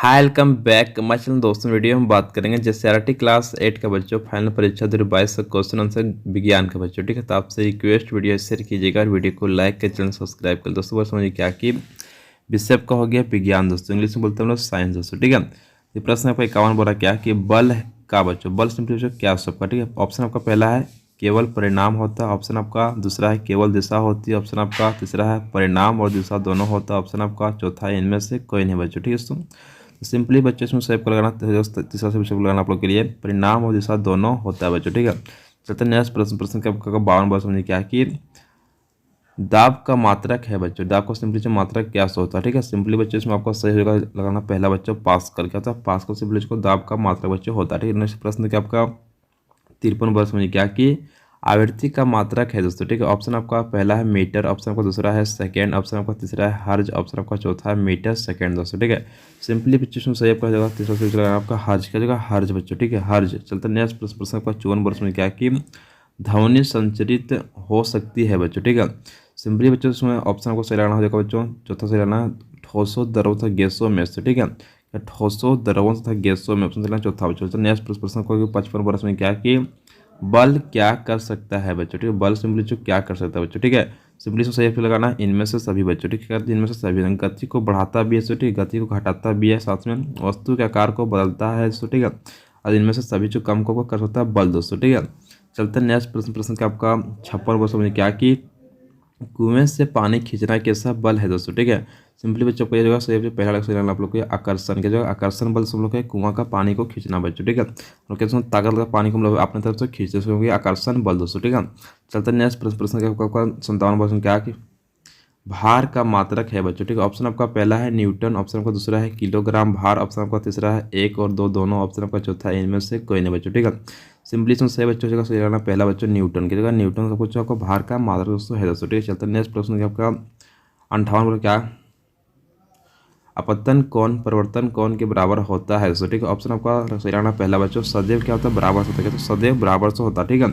Hi welcome back my channel दोस्तों। Video हम बात करेंगे जेएसआरटी क्लास 8 का बच्चों फाइनल परीक्षा 2022 का क्वेश्चन आंसर विज्ञान का बच्चों। ठीक है, तो आपसे रिक्वेस्ट वीडियो शेयर कीजिएगा और वीडियो को लाइक कर चैनल सब्सक्राइब कर दोस्तों। बस समझिए क्या कि विषय आपका हो गया विज्ञान दोस्तों, इंग्लिश में बोलते हैं हम लोग साइंस दोस्तों। ठीक है, ये प्रश्न आपका 51 बोला क्या कि बल का बच्चों, बल सिंपली बच्चों क्या सबका। ठीक है, ऑप्शन आपका पहला है केवल परिणाम होता है, ऑप्शन आपका दूसरा है केवल दिशा होती है, ऑप्शन आपका तीसरा है परिणाम और दिशा दोनों होता है, ऑप्शन आपका चौथा है इनमें से कोई नहीं बच्चों। ठीक है दोस्तों, सिंपली बच्चों इसमें सेव को लगाना, तीसरा से सेव लगाना आप लोग के लिए परिणाम और दिशा दोनों होता है बच्चों। ठीक है, चलते नेक्स्ट प्रश्न का 52 बार समझिए क्या कि दाब का मात्रक है बच्चों। दाब का सिंपली जो मात्रक क्या होता है। ठीक है, सिंपली बच्चों इसमें आपको सही जगह लगाना पहला बच्चों पास्कल। क्या होता है पास्कल, सिंपली इसको दाब का मात्रक बच्चों होता है। ठीक है, नेक्स्ट प्रश्न क्या आपका 53 बार समझिए क्या कि आवृत्ति का मात्रक है दोस्तों। ठीक है, ऑप्शन आपका पहला है मीटर, ऑप्शन आपका दूसरा है सेकंड, ऑप्शन आपका तीसरा है हर्ज, ऑप्शन आपका चौथा है मीटर सेकंड दोस्तों। ठीक है, सिंपली बच्चों सही आपका जगह तीसरा से लगाना आपका हर्ज का जगह हर्ज बच्चों। ठीक है, हर्ज। चलते नेक्स्ट प्रश्न आपका 54 वर्ष में क्या कि ध्वनि संचरित हो सकती है बच्चों। ठीक है, सिंपली बच्चों इसमें ऑप्शन आपको सही लगाना हो जाएगा बच्चों, चौथा सही लगाना ठोसों द्रवों तथा गैसों में से। ठीक है, ठोसों द्रवों तथा गैसों में ऑप्शन चलना चौथा बच्चों। नेक्स्ट प्रश्न को 55 वर्ष में क्या कि बल क्या कर सकता है बच्चों। ठीक है, बल सिंपली जो क्या कर सकता है बच्चों। ठीक है, सिंपली इसको सही लगाना इनमें से सभी बच्चों। ठीक है, इनमें से सभी गति को बढ़ाता भी है ठीक है, गति को घटाता भी है, साथ में वस्तु के आकार को बदलता है दोस्तों। ठीक है, और इनमें से सभी जो कम को कर सकता है बल दोस्तों। ठीक है, चलते नेक्स्ट प्रश्न का आपका 56 वर्ष में क्या कि कुएं से पानी खींचना कैसा बल है दोस्तों। ठीक है, सिंपली बच्चों को ये जगह सही पहला लगा आप लोग को आकर्षण के जगह आकर्षण बल सब लोग है कुआं का पानी को खींचना बच्चों। ठीक है, और कैसे ताकत लगा पानी को हम लोग अपने तरफ से खींचते हैं आकर्षण बल दोस्तों। ठीक है, चलते नेक्स्ट प्रश्न का 57 वर्ष क्या कि भार का मात्रक है बच्चों। ठीक है, ऑप्शन आपका पहला है न्यूटन, ऑप्शन आपका दूसरा है किलोग्राम भार, ऑप्शन आपका तीसरा है 1 और 2 दोनों, ऑप्शन आपका चौथा है इनमें से कोई नहीं बच्चों। ठीक है, सिंपली इसमें सही बच्चों जगह सही रहना पहला बच्चों न्यूटन की जगह न्यूटन सब कुछ आपको भार का मात्रक दोस्तों है दोस्तों। ठीक है, चलते नेक्स्ट प्रश्न आपका 58 क्या अपतन कोण परिवर्तन कोण के बराबर होता है दोस्तों। ठीक है, ऑप्शन आपका सही रहना पहला बच्चों सदैव क्या होता है बराबर से होता है, तो सदैव बराबर से होता है। ठीक है,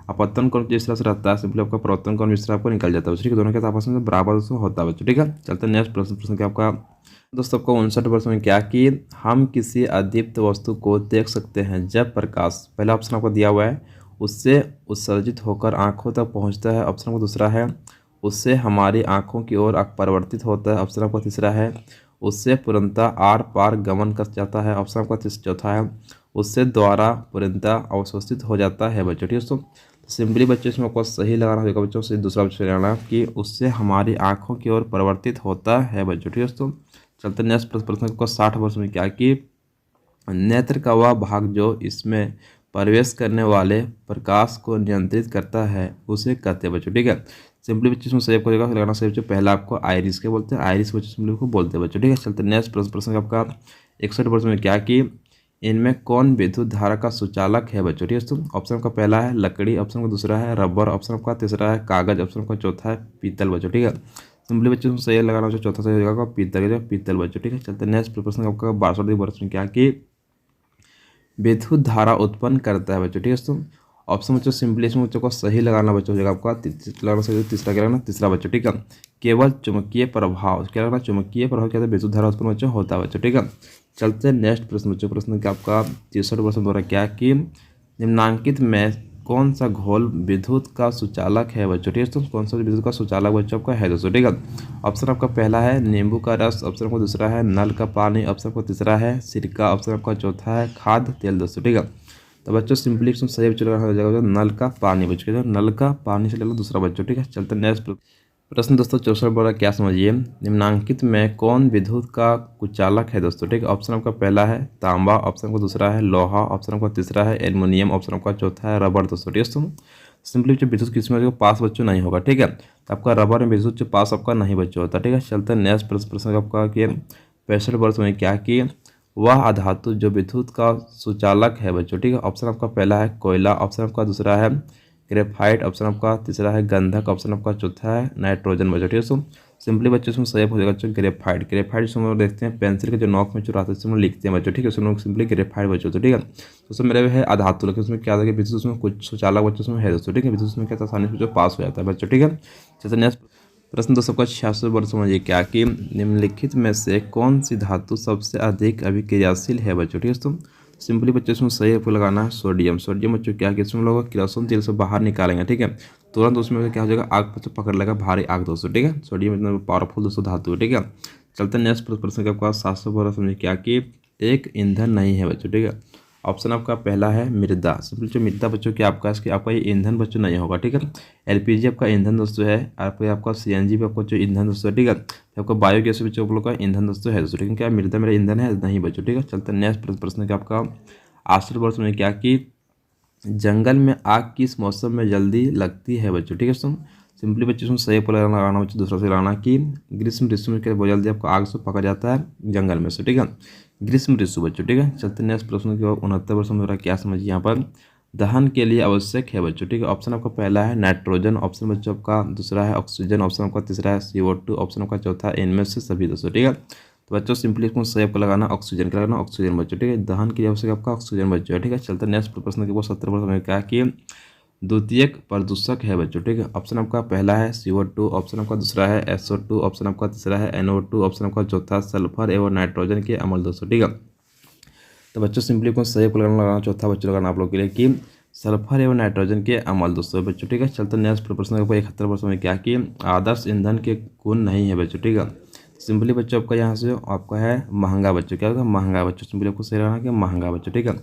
अपतन कोण जिस तरह से रहता है सिंपली आपका परिवर्तन कोण इस तरह आपको निकल जाता है। ठीक है, दोनों के आपस में बराबर से होता है बच्चों। ठीक है, चलते नेक्स्ट प्रश्न क्या आपका दोस्तों आपको 59 वर्ष में क्या कि हम किसी अदीप्त वस्तु को देख सकते हैं जब प्रकाश, पहला ऑप्शन आपको दिया हुआ है उससे उत्सर्जित होकर आंखों तक पहुंचता है, ऑप्शन आपको दूसरा है उससे हमारी आंखों की ओर परिवर्तित होता है, ऑप्शन आपका तीसरा है उससे पूर्णतः आर पार गमन कर जाता है, ऑप्शन आपका चौथा है उससे द्वारा पूर्णतः अवशोषित हो जाता है बच्चों। ठीक है दोस्तों, सिंपली बच्चों इसमें आपको सही लगाना होगा बच्चों से दूसरा ऑप्शन लगाना कि उससे हमारी आंखों की ओर परिवर्तित होता है बच्चों। ठीक है दोस्तों, चलते नेक्स्ट प्रश्न को 60 वर्ष में क्या कि नेत्र का वह भाग जो इसमें प्रवेश करने वाले प्रकाश को नियंत्रित करता है उसे कहते हैं बच्चों। ठीक है, सिंपली बच्चों इसमें सेव करेगा लगाना सेव जो पहला आपको आइरिस के बोलते हैं, आइरिस बच्चों सिंपली को बोलते हैं बच्चों। ठीक है, चलते नेक्स्ट प्रश्न आपका 61 वर्ष में क्या कि इनमें कौन विद्युत धारा का सुचालक है बच्चों। ठीक है दोस्तों, ऑप्शन का पहला है लकड़ी, ऑप्शन का दूसरा है रबर, ऑप्शन आपका तीसरा है कागज, ऑप्शन का चौथा है पीतल बच्चों। ठीक है, सिंपली बच्चों में सही लगाना हो चौथा सही जगह पीतल का पीतल बच्चों। ठीक है, चलते नेक्स्ट प्रश्न आपका 62 वर्ष में क्या कि विद्युत धारा उत्पन्न करता है बच्चों। ठीक है दोस्तों, ऑप्शन बच्चों सिंपली इसमें बच्चों को सही लगाना बच्चों हो जाएगा आपका लगाना सही तीसरा क्या लगाना तीसरा बच्चों। ठीक है, केवल चुंबकीय प्रभाव क्या लगना चुंबकीय प्रभाव क्या विद्युत धारा उत्पन्न बच्चों होता है बच्चों। ठीक है, चलते नेक्स्ट प्रश्न बच्चों, प्रश्न क्या आपका 63 वर्ष द्वारा क्या कि निम्नांकित में कौन सा घोल विद्युत का सुचालक है बच्चों। ठीक है दोस्तों, कौन सा विद्युत का सुचालक बच्चों आपका है दोस्तों। ठीक है, ऑप्शन आपका पहला है नींबू का रस, ऑप्शन आपका दूसरा है नल का पानी, ऑप्शन आपका तीसरा है सिरका, ऑप्शन आपका चौथा है खाद्य तेल दोस्तों। ठीक है, तो बच्चों सिंपली इसमें सही बच्चों हो जाएगा नल का पानी बच्चों, नल का पानी से ले लो दूसरा बच्चों। ठीक है, चलते नेक्स्ट प्रश्न दोस्तों 64 बड़ा क्या समझिए निम्नांकित में कौन विद्युत का कुचालक है दोस्तों। ठीक है, ऑप्शन आपका पहला है तांबा, ऑप्शन आपका दूसरा है लोहा, ऑप्शन आपका तीसरा है एल्युमिनियम, ऑप्शन आपका चौथा है रबर दोस्तों। ठीक है दोस्तों, सिंपली जो विद्युत किसी में पास बच्चों नहीं होगा। ठीक है, तो आपका रबर में विद्युत जो पास आपका नहीं बच्चों होता। ठीक है, चलते नेक्स्ट प्रश्न आपका कि 65 वर्ष में क्या कि वह अधातु जो विद्युत का सुचालक है बच्चों। ठीक है, ऑप्शन आपका पहला है कोयला, ऑप्शन आपका दूसरा है ग्रेफाइट, ऑप्शन आपका तीसरा है गंधक, ऑप्शन आपका चौथा है नाइट्रोजन बच्चों। ठीक है, सो सिंपली बच्चों इसमें सही हो जाएगा बच्चों ग्रेफाइट। ग्रेफाइट से हम लोग देखते हैं पेंसिल के जो नोक में जो रहता है उसमें लिखते हैं बच्चों। ठीक है, उसमें लोग सिंपली ग्रेफाइट बच्चों। तो ठीक है, तो उसमें मेरे है अधातु लेकिन उसमें क्या था कि विद्युत उसमें कुछ सुचालक बच्चों उसमें है दोस्तों। ठीक है, विद्युत उसमें क्या आसानी से जो पास हो जाता है बच्चों। ठीक है, जैसे नेक्स्ट प्रश्न 286 वर्ष समझिए क्या कि निम्नलिखित में से कौन सी धातु सबसे अधिक अभिक्रियाशील है बच्चों। ठीक है दोस्तों, सिंपली बच्चों इसमें सही आपको लगाना है सोडियम। सोडियम बच्चों क्या कि इसमें लोग किरोसिन तेल से बाहर निकालेंगे, ठीक है, तुरंत उसमें क्या हो जाएगा, आग बच्चों पकड़ लेगा, भारी आग दोस्तों। ठीक है, सोडियम इतना पावरफुल दोस्तों धातु है। ठीक है, चलते नेक्स्ट प्रश्न के पास 712 समझिए क्या कि एक ईंधन नहीं है बच्चों। ठीक है, ऑप्शन आपका पहला है मृदा। सिंपल जो मृदा बच्चों क्या आपका इसके आपका ये ईंधन बच्चों नहीं होगा। ठीक है, एलपीजी आपका ईंधन दोस्तों है, आपका सीएनजी भी आपका जो ईंधन दोस्तों है। ठीक है, आपका बायोगैस बच्चों आप लोग का ईंधन दोस्तों है दोस्तों। लेकिन क्या मृदा मेरा ईंधन है नहीं बच्चों। ठीक है, चलते नेक्स्ट प्रश्न का आपका 68 वर्ष में क्या कि जंगल में आग किस मौसम में जल्दी लगती है बच्चों। ठीक है दोस्तों, सिंपली बच्चों इसमें सही पर लगाना बच्चों, दूसरा से लगाना कि ग्रीष्म ऋतु में क्या बहुत जल्दी आपको आग से पकड़ जाता है जंगल में से। ठीक है, ग्रीष्म ऋतु बच्चों। ठीक है, चलते नेक्स्ट प्रश्न के 69 वर्ष में क्या समझिए यहाँ पर दहन के लिए आवश्यक है बच्चों। ठीक है, ऑप्शन आपका पहला है नाइट्रोजन, ऑप्शन बच्चों आपका दूसरा है ऑक्सीजन, ऑप्शन आपका तीसरा है CO2, ऑप्शन आपका चौथा है इनमें से सभी दोस्तों। ठीक है, तो बच्चों सिंपली इसको सही आपको लगाना ऑक्सीजन का लगाना ऑक्सीजन बच्चों। ठीक है, दहन के लिए आवश्यक आपका ऑक्सीजन बच्चों। ठीक है, चलते नेक्स्ट प्रश्न के वो 70 वर्ष में क्या कि द्वितीयक प्रदूषक है बच्चों। ठीक है, ऑप्शन आपका पहला है CO2, ऑप्शन आपका दूसरा है SO2, ऑप्शन आपका तीसरा है NO2, ऑप्शन आपका चौथा सल्फर एवं नाइट्रोजन के अम्ल दोस्तों। ठीक है, तो बच्चों सिंपली को सही लगाना चौथा बच्चों लगाना आप लोग के लिए कि सल्फर एवं नाइट्रोजन के अम्ल दोस्तों बच्चों। ठीक है, चलते नेक्स्ट प्रश्न के 71 वर्ष में क्या कि आदर्श ईंधन के गुण नहीं है बच्चों। ठीक है, सिंपली बच्चों आपका यहाँ से आपका है महंगा बच्चों। क्या होगा, महंगा बच्चों। सिंपली आपको सही लगाना कि महंगा बच्चों। ठीक है,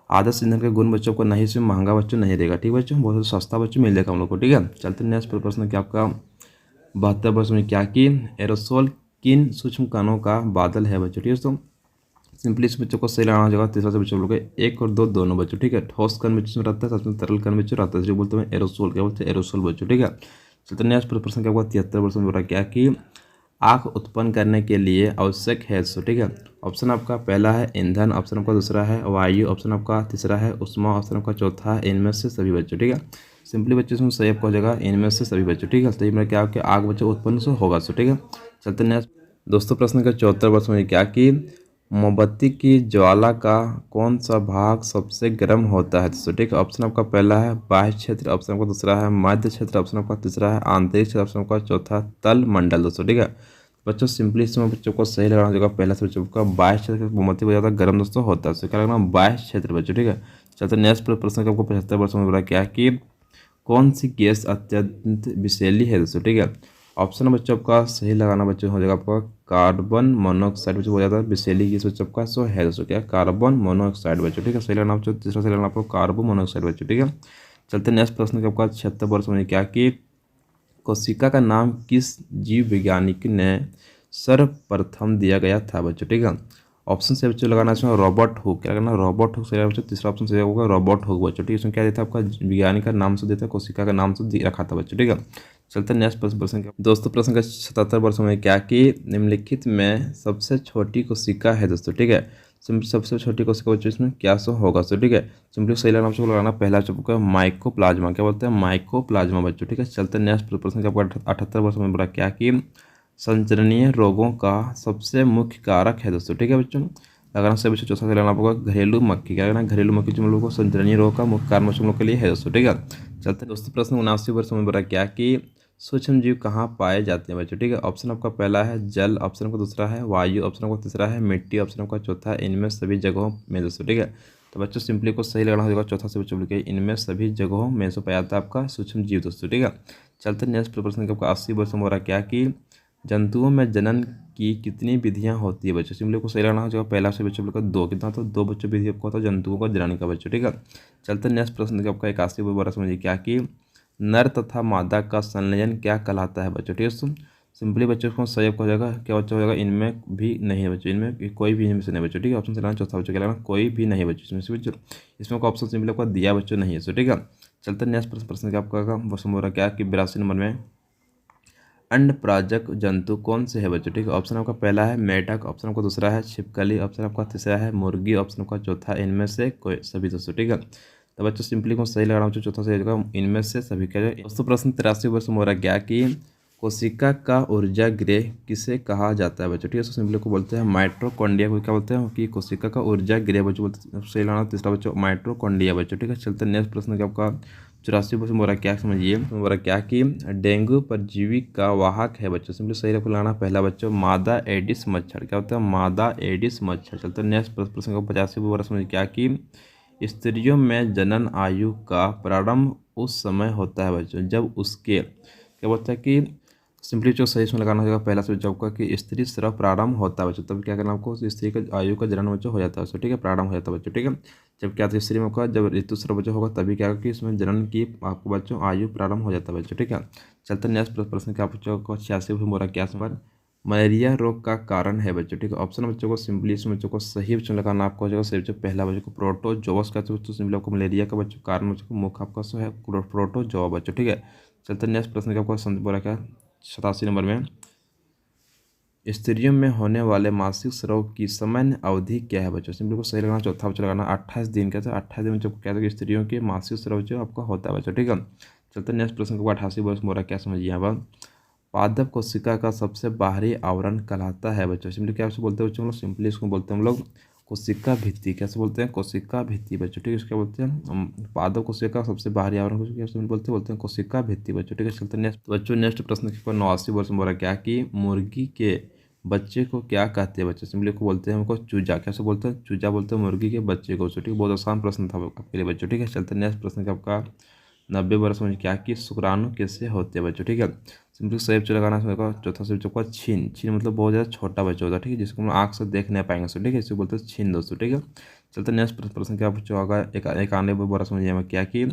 आदर्श ईंधन के गुण बच्चों को नहीं से महंगा बच्चों नहीं रहेगा। ठीक है बच्चों, बहुत सस्ता बच्चों मिल जाएगा हम लोग को। ठीक है, चलते नेक्स्ट प्रश्न क्या आपका 72 वर्ष में क्या कि एरोसोल किन सूक्ष्म कणों का बादल है बच्चों। ठीक है दोस्तों, सिंपली इस बच्चों को सही लगाना होगा। तीसरा से बच्चों लोग 1 और 2 दोनों बच्चों। ठीक है, ठोस कण बच्चों में रहता है, सबसे तरल कण बच्चों रहता है, जो बोलते हैं एरोसोल। क्या बोलते हैं, एरोसोल बच्चों। ठीक है, चलते नेक्स्ट प्रश्न क्या होगा 73 वर्ष में बोला क्या कि आग उत्पन्न करने के लिए आवश्यक है सो। ठीक है, ऑप्शन आपका पहला है ईंधन, ऑप्शन आपका दूसरा है वायु, ऑप्शन आपका तीसरा है उष्मा, ऑप्शन आपका चौथा है इनमें से सभी बच्चों। ठीक है, सिंपली बच्चों इसमें सही आपको हो जाएगा इनमें से सभी बच्चों। ठीक है, तो मेरा क्या कि आग बच्चों उत्पन्न से होगा सो। ठीक है, चलते नेक्स्ट दोस्तों प्रश्न का 74 वर्ष में क्या कि मोमबत्ती की ज्वाला का कौन सा भाग सबसे गर्म होता है दोस्तों। ठीक है, ऑप्शन आपका पहला है बाह्य क्षेत्र, ऑप्शन आपका दूसरा है मध्य क्षेत्र, ऑप्शन आपका तीसरा है आंतरिक क्षेत्र, ऑप्शन आपका चौथा तल मंडल दोस्तों। ठीक है, बच्चों सिंपली इसमें बच्चों को सही लगाना होगा। पहला से बच्चों का बाह्य क्षेत्र मोमबत्ती बहुत ज़्यादा गर्म दोस्तों होता है, उससे क्या लगना बाह्य क्षेत्र बच्चों। ठीक है, चलते नेक्स्ट प्रश्न का आपको 75 वर्ष में बोला क्या कि कौन सी गैस अत्यंत विषैली है दोस्तों। ठीक है, ऑप्शन बच्चों आपका सही लगाना बच्चों हो जाएगा आपका कार्बन मोनोऑक्साइड बच्चों, बहुत ज़्यादा विषैली गैस बच्चों आपका सो है दोस्तों। क्या कार्बन मोनोऑक्साइड बच्चों। ठीक है, सही लगाना बच्चों, तीसरा सही लगाना आपको कार्बन मोनोऑक्साइड बच्चों। ठीक है, चलते नेक्स्ट प्रश्न का आपका 76 वर्ष में क्या कि कोशिका का नाम किस जीव वैज्ञानिक ने सर्वप्रथम दिया गया था बच्चों। ठीक है, ऑप्शन से बच्चों लगाना इसमें रॉबर्ट हुक। क्या करना, रॉबर्ट हुक सही बच्चों, तीसरा ऑप्शन सही होगा रॉबर्ट हुक बच्चों। ठीक है, इसमें क्या देता है आपका वैज्ञानिक का नाम से देता है, कोशिका का नाम से रखा था बच्चों। ठीक है, चलते नेक्स्ट प्रश्न का दोस्तों प्रश्न का 77 वर्ष में क्या कि निम्नलिखित में सबसे छोटी कोशिका है दोस्तों। ठीक है, सबसे छोटी कोशिका बच्चों इसमें क्या सो होगा सो। ठीक है, सिंपली सही लगाना आपको लगाना पहला चुपका माइकोप्लाज्मा। क्या बोलते हैं, माइकोप्लाज्मा बच्चों। ठीक है, चलते नेक्स्ट प्रश्न का आपका 78 वर्ष में बोला क्या कि संचरणीय रोगों का सबसे मुख्य कारक है दोस्तों। ठीक है बच्चों, लगाना से बच्चों चौथा लगाना आपको घरेलू मक्खी। क्या करना, घरेलू मक्खी जो हम लोग को संचरणीय रोग का मुख्य कारण बच्चों लोग के लिए है दोस्तों। ठीक है, चलते दोस्तों प्रश्न 79 वर्ष में बोला क्या कि सूक्ष्म जीव कहाँ पाए जाते हैं बच्चों। ठीक है, ऑप्शन आपका पहला है जल, ऑप्शन आपका दूसरा है वायु, ऑप्शन आपका तीसरा है मिट्टी, ऑप्शन आपका चौथा है इनमें सभी जगहों में दोस्तों। ठीक है, तो बच्चों सिंपली को सही लगाना होगा चौथा से बच्चों के इनमें सभी जगहों में से पाया जाता है आपका सूक्ष्म जीव दोस्तों। ठीक है, चलते नेक्स्ट प्रश्न आपका 80 वर्ष में हो रहा क्या कि जंतुओं में जनन की कितनी विधियां होती है बच्चों। सिंपली को सही लगाना हो जाएगा पहला से बच्चों का 2, कितना तो 2 बच्चों विधि आपको होता है जंतुओं का जनन का बच्चों। ठीक है, चलते नेक्स्ट प्रश्न आपका 81 वर्ष में क्या कि नर तथा मादा का संलयन क्या कहलाता है बच्चों। ठीक है, सिंपली बच्चों को सही हो जाएगा क्या बच्चा हो जाएगा इनमें भी नहीं है बच्चों, इनमें कोई भी इनमें से नहीं बच्चों। ठीक है, ऑप्शन से लगाना चौथा बच्चों क्या लगना कोई भी नहीं बच्चों इसमें से बच्चों, इसमें को ऑप्शन सिंपली आपका दिया बच्चों नहीं है सो। ठीक है, चलते नेक्स्ट प्रश्न क्या आपका वर्ष हो रहा क्या कि 82 नंबर में अंडप्राजक जंतु कौन से है बच्चों। ठीक है, ऑप्शन आपका पहला है मेढक, ऑप्शन आपका दूसरा है छिपकली, ऑप्शन आपका तीसरा है मुर्गी, ऑप्शन आपका चौथा इनमें से कोई सभी दोस्तों। ठीक है, तो बच्चों सिंपली को सही लगाना बच्चों चौथा सही होगा इनमें से सभी का। दोस्तों प्रश्न 83 वर्ष में हो रहा क्या कि कोशिका का ऊर्जा गृह किसे कहा जाता है बच्चों। ठीक है, सिंपली को बोलते हैं माइटोकॉन्ड्रिया को क्या बोलते हैं कि कोशिका का ऊर्जा गृह बच्चों बोलते हैं। सही लगाना तीसरा बच्चों माइटोकॉन्ड्रिया बच्चों। ठीक है, चलते नेक्स्ट प्रश्न का आपका 84% बोला क्या, समझिए बोला क्या कि डेंगू परजीवी का वाहक है बच्चों। सिंपली सही रखो लगाना पहला बच्चों मादा एडिस मच्छर। क्या होता है मादा एडिस मच्छर। चलते नेक्स्ट प्रश्न को 85 बोला समझिए क्या कि स्त्रियों में जनन आयु का प्रारंभ उस समय होता है बच्चों जब उसके, क्या बोलता है कि सिंपली जो सही इसमें लगाना होगा पहला से जब का कि स्त्री स्राव प्रारंभ होता है बच्चों, तब क्या करना आपको स्त्री का आयु का जनन बच्चों हो जाता है बच्चों, ठीक है, प्रारंभ हो जाता है बच्चों, ठीक है। जब क्या था स्त्री में होगा जब ऋतुस्राव बच्चों होगा तभी क्या होगा कि इसमें जनन की आपको बच्चों आयु प्रारंभ हो जाता है बच्चों, ठीक है। चलते नेक्स्ट प्रश्न क्या बच्चों को 86 बोला क्या सवाल मलेरिया रोग का कारण है बच्चों, ठीक है। ऑप्शन बच्चों को सिंपली इसमें बच्चों को सही बच्चों लगाना आपको हो जाएगा सही बच्चों पहला बच्चों को प्रोटोजोअस का बच्चों सिंपली आपको मलेरिया का बच्चों कारण बच्चों को मुख्य आपका सो है प्रोटोजोआ बच्चों, ठीक है। चलते नेक्स्ट प्रश्न का आपको बोला क्या 87 नंबर में स्त्रियों में होने वाले मासिक स्राव की सामान्य अवधि क्या है बच्चों। सिंपली को सही लगाना चौथा बच्चों लगाना 28 दिन का, 28 दिन में जब क्या था स्त्रियों के मासिक स्राव जो आपका होता है बच्चों, ठीक है। चलते नेक्स्ट प्रश्न को 88 वर्ष बोला क्या समझिए यहाँ पर पादप कोशिका का सबसे बाहरी आवरण कहलाता है बच्चों। सिंपली क्या बोलते हैं बच्चों हम लोग सिंपली इसको बोलते हैं हम लोग कोशिका भित्ति। कैसे बोलते हैं कोशिका भित्ति बच्चों, ठीक है। इसको बोलते हैं पादप कोशिका का सबसे बाहरी आवरण को क्या बोलते हैं कोशिका भित्ति बच्चों, ठीक है। चलते नेक्स्ट बच्चों नेक्स्ट प्रश्न के 89 वर्ष में बोला क्या कि मुर्गी के बच्चे को क्या कहते हैं बच्चे। सिंपली को बोलते हैं हमको चूजा। कैसे बोलते हैं चूजा बोलते हैं मुर्गी के बच्चे को, ठीक है। बहुत आसान प्रश्न था आपके लिए बच्चों, ठीक है। चलते नेक्स्ट प्रश्न का आपका 90 वर्ष में क्या कि शुक्राणु कैसे होते हैं बच्चों, ठीक है। सिंपली सही बच्चों लगाना है चौथा से बच्चों का छीन। छीन मतलब बहुत ज़्यादा छोटा बच्चा होता है, ठीक है, जिसको हम आँख से देख नहीं पाएंगे सो, ठीक है, इसे बोलते हैं छीन दोस्तों, ठीक है। चलते नेक्स्ट प्रश्न क्या बच्चों होगा 91 वर्ष में क्या कि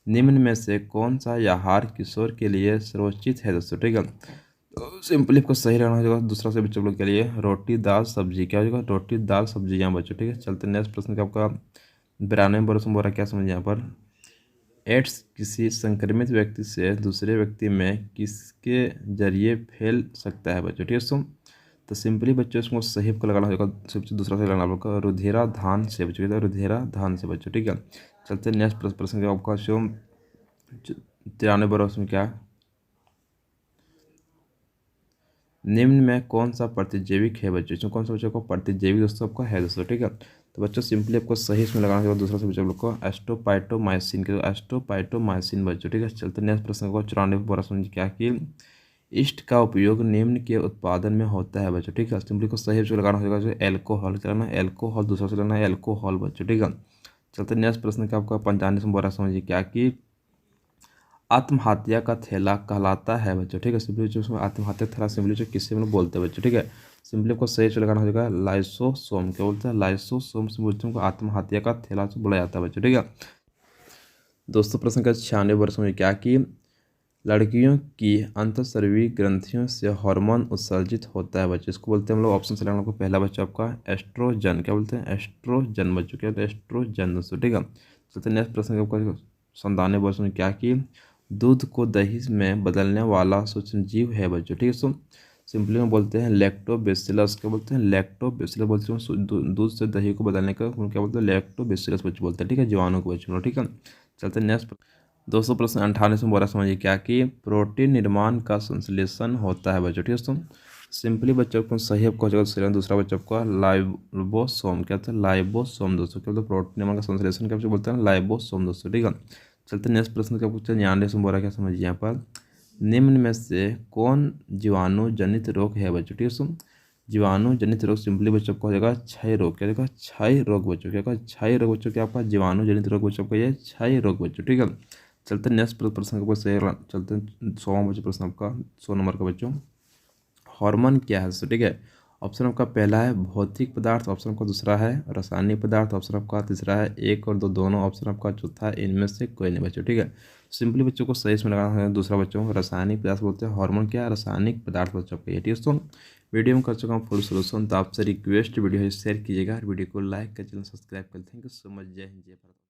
निम्न में से कौन सा आहार किशोर के लिए सर्वोचित है दोस्तों, ठीक है। तो सिंपली आपको सही रहना होगा दूसरा से बच्चों लोग के लिए रोटी दाल सब्जी। क्या होगा रोटी दाल सब्जी यहाँ बच्चों, ठीक है। चलते नेक्स्ट प्रश्न का आपका 92 वर्ष में बोला क्या समझिए यहाँ पर एड्स किसी संक्रमित व्यक्ति से दूसरे व्यक्ति में किसके जरिए फैल सकता है बच्चों, ठीक है। तो सिंपली बच्चों इसको सही को लगाना होगा सबसे दूसरा से लगाना होगा रुधिरा धान से बच्चों, रुधिरा धान से बच्चों, ठीक है। चलते नेक्स्ट प्रश्न का आपका 93 वर्ष में क्या निम्न में कौन सा प्रतिजैविक है बच्चों। इसमें कौन सा बच्चों को प्रतिजैविक दोस्तों आपका है दोस्तों, ठीक है। तो बच्चों सिंपली आपको सही इसमें लगाना होगा दूसरा से बच्चों लोग को एस्ट्रोपाइटोमाइसिन के एस्ट्रोपाइटोमाइसिन बच्चों, ठीक है। चलते नेक्स्ट प्रश्न को 94 वर्ष समझिए क्या कि ईस्ट का उपयोग निम्न के उत्पादन में होता है बच्चों, ठीक है। सिंपली को सही बच्चों लगाना होगा जो एल्कोहल कराना एल्कोहल दूसरा से लगाना है एल्कोहल बच्चों, ठीक है। चलते नेक्स्ट प्रश्न का आपका 95 वर्ष समझिए क्या कि आत्महत्या का थैला कहलाता है बच्चों, ठीक है। सिंपली जो आत्महत्या थैला सिंपली जो किससे मतलब बोलते हैं बच्चों, ठीक है। सिंपली को सही से लगाना हो जाएगा लाइसोसोम। क्या बोलते हैं लाइसोसोम से बोलते हैं आत्महत्या का थैला से बोला जाता है बच्चों, ठीक है। दोस्तों प्रश्न का 96 वर्ष में क्या कि लड़कियों की अंतःस्रावी ग्रंथियों से हार्मोन उत्सर्जित होता है बच्चों। इसको बोलते हैं हम लोग ऑप्शन से लगाना पहला बच्चा आपका एस्ट्रोजन। क्या बोलते हैं एस्ट्रोजन बच्चों, क्या होता है एस्ट्रोजन दोस्तों, ठीक है। चलते नेक्स्ट प्रश्न आपका 97 वर्ष में क्या कि दूध को दही में बदलने वाला सूक्ष्मजीव है बच्चों, ठीक है। सो सिंपली में बोलते हैं लैक्टोबैसिलस। क्या बोलते हैं लैक्टोबैसिलस बोलते हैं दूध से दही को बदलने का क्या बोलते हैं लैक्टोबैसिलस बच्चों बोलते हैं, ठीक है, जीवाणु को बच्चों, ठीक है। चलते नेक्स्ट दोस्तों प्रश्न 98 में बोला समझिए क्या कि प्रोटीन निर्माण का संश्लेषण होता है बच्चों, ठीक है। सिंपली बच्चों को सही आपको हो जाएगा दूसरा बच्चों का लाइबोसोम। क्या होता है लाइबोसोम दोस्तों, क्या बोलते हैं प्रोटीन निर्माण का संश्लेषण क्या बोलते हैं लाइबोसोम दोस्तों, ठीक है। चलते नेक्स्ट प्रश्न का पूछते हैं 99 में बोला क्या समझिए यहाँ पर निम्न में से कौन जीवाणु जनित रोग है बच्चों, ठीक है। जीवाणु जनित रोग सिंपली बच्चों को हो जाएगा क्षय रोग। क्या होगा क्षय रोग बच्चों, क्या होगा क्षय रोग बच्चों, क्या आपका जीवाणु जनित रोग बच्चों का ये क्षय रोग बच्चों, ठीक है। चलते नेक्स्ट प्रश्न का सही चलते 100वां बच्चों प्रश्न आपका 100 नंबर का बच्चों हार्मोन क्या है, ठीक है। ऑप्शन आपका पहला है भौतिक पदार्थ, ऑप्शन आपका दूसरा है रासायनिक पदार्थ, ऑप्शन आपका तीसरा है एक और दो दोनों, ऑप्शन आपका चौथा है इनमें से कोई नहीं बच्चों, ठीक है। सिंपली बच्चों को सही इसमें लगाना है दूसरा बच्चों रासायनिक पदार्थ बोलते हैं हार्मोन क्या है रासायनिक पदार्थ बच्चों का ये, ठीक है। तो वीडियो में कर चुका हूँ फुल सोल्यूशन, तो आपसे रिक्वेस्ट वीडियो शेयर कीजिएगा, वीडियो को लाइक कर चैनल सब्सक्राइब कर। थैंक यू सो मच, जय हिंद जय भारत।